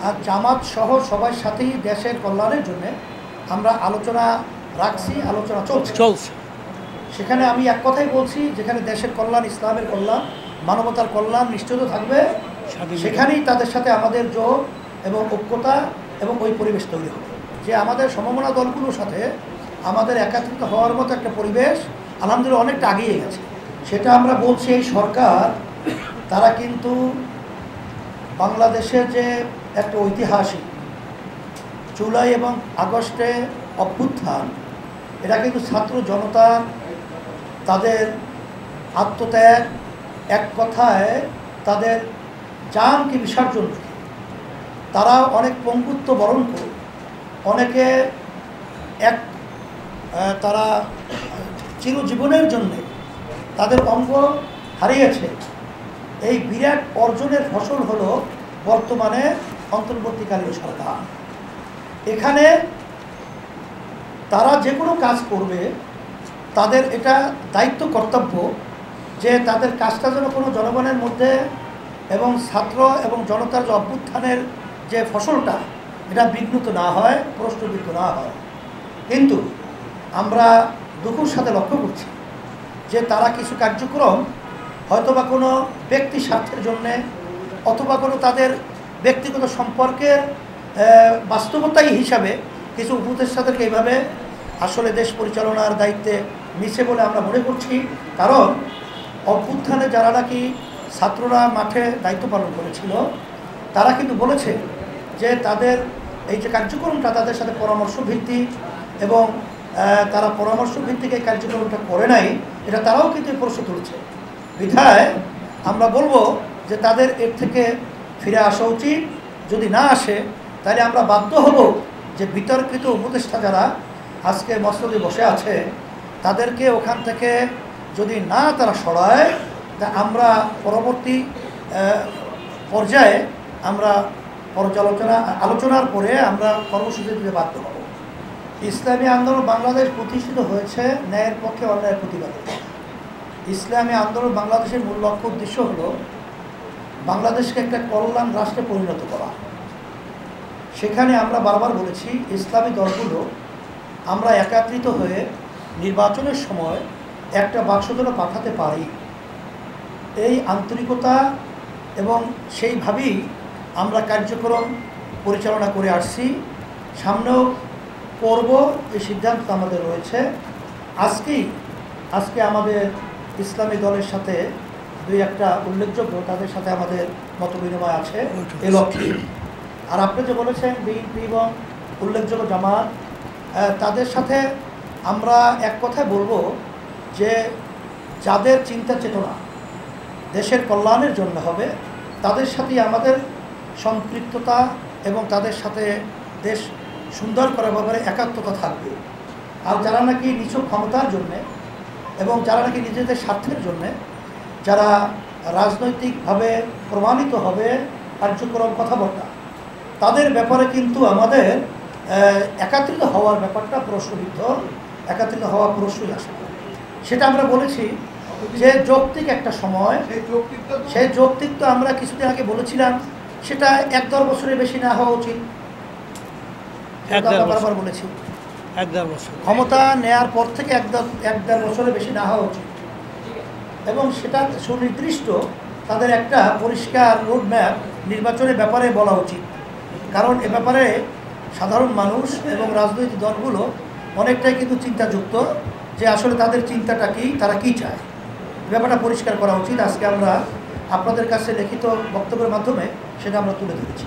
আর জামাত সহ সবার সাথেই দেশের কল্যাণের জন্য আমরা আলোচনা রাখছি, আলোচনা চলছে। সেখানে আমি এক কথাই বলছি, যেখানে দেশের কল্যাণ, ইসলামের কল্যাণ, মানবতার কল্যাণ নিশ্চিত থাকবে, সেখানেই তাদের সাথে আমাদের যোগ এবং ঐক্যতা এবং ওই পরিবেশ তৈরি হবে। যে আমাদের সমমনা দলগুলোর সাথে আমাদের একাত্রিত হওয়ার মতো একটা পরিবেশ আলহামদুলিল্লাহ অনেকটা এগিয়ে গেছে। সেটা আমরা বলছি, এই সরকার তারা কিন্তু বাংলাদেশের যে একটা ঐতিহাসিক জুলাই এবং আগস্টে অভ্যুত্থান, এটা কিন্তু ছাত্র জনতা তাদের আত্মত্যাগ, এক কথায় তাদের জানকে বিসর্জন দিয়ে তারা অনেক পঙ্গুত্ব বরণ করে, অনেকে তারা চিরজীবনের জন্যে তাদের অঙ্গ হারিয়েছে। এই বিরাট অর্জনের ফসল হলো বর্তমানে অন্তর্বর্তীকালীন সরকার। এখানে তারা যে কোনো কাজ করবে, তাদের এটা দায়িত্ব কর্তব্য যে তাদের কাজটা যেন কোনো জনগণের মধ্যে এবং ছাত্র এবং জনতার যে অভ্যুত্থানের যে ফসলটা, এটা বিঘ্নিত না হয়, প্রশ্নবিদ্ধ না হয়। কিন্তু আমরা দুঃখের সাথে লক্ষ্য করছি যে তারা কিছু কার্যক্রম হয়তোবা কোনো ব্যক্তি স্বার্থের জন্যে অথবা কোনো তাদের ব্যক্তিগত সম্পর্কের বাস্তবতাই হিসাবে কিছু উপদেষ্টাদেরকে এইভাবে আসলে দেশ পরিচালনার দায়িত্বে নিছে বলে আমরা মনে করছি। কারণ অভ্যুত্থানে যারা নাকি ছাত্ররা মাঠে দায়িত্ব পালন করেছিল, তারা কিন্তু বলেছে যে তাদের এই যে কার্যক্রমটা তাদের সাথে পরামর্শ ভিত্তিক, এবং তারা পরামর্শ ভিত্তিক এই কার্যক্রমটা করে নাই, এটা তারাও কিন্তু প্রশ্ন তুলেছে। বিধায় আমরা বলবো যে তাদের এর থেকে ফিরে আসা উচিত। যদি না আসে তাহলে আমরা বাধ্য হব যে বিতর্কিত উপদেষ্টা যারা আজকে মসনদে বসে আছে, তাদেরকে ওখান থেকে যদি না তারা সরায়, তা আমরা পরবর্তী পর্যায়ে আমরা আলোচনার পরে আমরা কর্মসূচি দিতে বাধ্য হব। ইসলামী আন্দোলন বাংলাদেশ প্রতিষ্ঠিত হয়েছে ন্যায়ের পক্ষে, অন্যায়ের প্রতিবাদে। ইসলামী আন্দোলন বাংলাদেশের মূল লক্ষ্য উদ্দেশ্য হলো বাংলাদেশকে একটা কল্যাণ রাষ্ট্রে পরিণত করা। সেখানে আমরা বারবার বলেছি, ইসলামী দলগুলো আমরা একত্রিত হয়ে নির্বাচনের সময় একটা বাক্সদলে পাঠাতে পারি, এই আন্তরিকতা এবং সেইভাবেই আমরা কার্যক্রম পরিচালনা করে আসছি, সামনেও করব, এই সিদ্ধান্ত আমাদের রয়েছে। আজকে আমাদের ইসলামী দলের সাথে দুই একটা উল্লেখযোগ্য তাদের সাথে আমাদের মতবিনিময় আছে এ লক্ষ্যে। আর আপনি যে বলেছেন বিএনপি এবং উল্লেখযোগ্য জামাত, তাদের সাথে আমরা এক কথায় বলবো যে যাদের চিন্তা চেতনা দেশের কল্যাণের জন্য হবে, তাদের সাথেই আমাদের সম্পৃক্ততা এবং তাদের সাথে দেশ সুন্দর করার ব্যাপারে একাত্মতা থাকবে। আর যারা নাকি নিছক ক্ষমতার জন্যে এবং যারা নাকি নিজেদের স্বার্থের জন্যে যারা রাজনৈতিকভাবে প্রমাণিত হবে কার্যক্রম কথাবার্তা, তাদের ব্যাপারে কিন্তু আমাদের একত্রিত হওয়ার ব্যাপারটা প্রশ্নবিদ্ধ, একত্রিত হওয়া প্রশ্নই আসে। সেটা আমরা বলেছি যে যৌক্তিক একটা সময়, সেই যৌক্তিক আমরা কিছুদিন আগে বলেছিলাম, সেটা 1-1.5 বছরের বেশি না হওয়া উচিত। বারবার বলেছি, 1-1.5 বছর ক্ষমতা নেয়ার পর থেকে 1-1.5 বছরের বেশি না হওয়া উচিত, এবং সেটা সুনির্দিষ্ট তাদের একটা পরিষ্কার রোডম্যাপ নির্বাচনের ব্যাপারে বলা উচিত। কারণ এ ব্যাপারে সাধারণ মানুষ এবং রাজনৈতিক দলগুলো অনেকটাই কিন্তু চিন্তাযুক্ত যে আসলে তাদের চিন্তাটা কি, তারা কি চায়, ব্যাপারটা পরিষ্কার করা উচিত। আজকে আমরা আপনাদের কাছে লিখিত বক্তব্যের মাধ্যমে সেটা আমরা তুলে ধরেছি।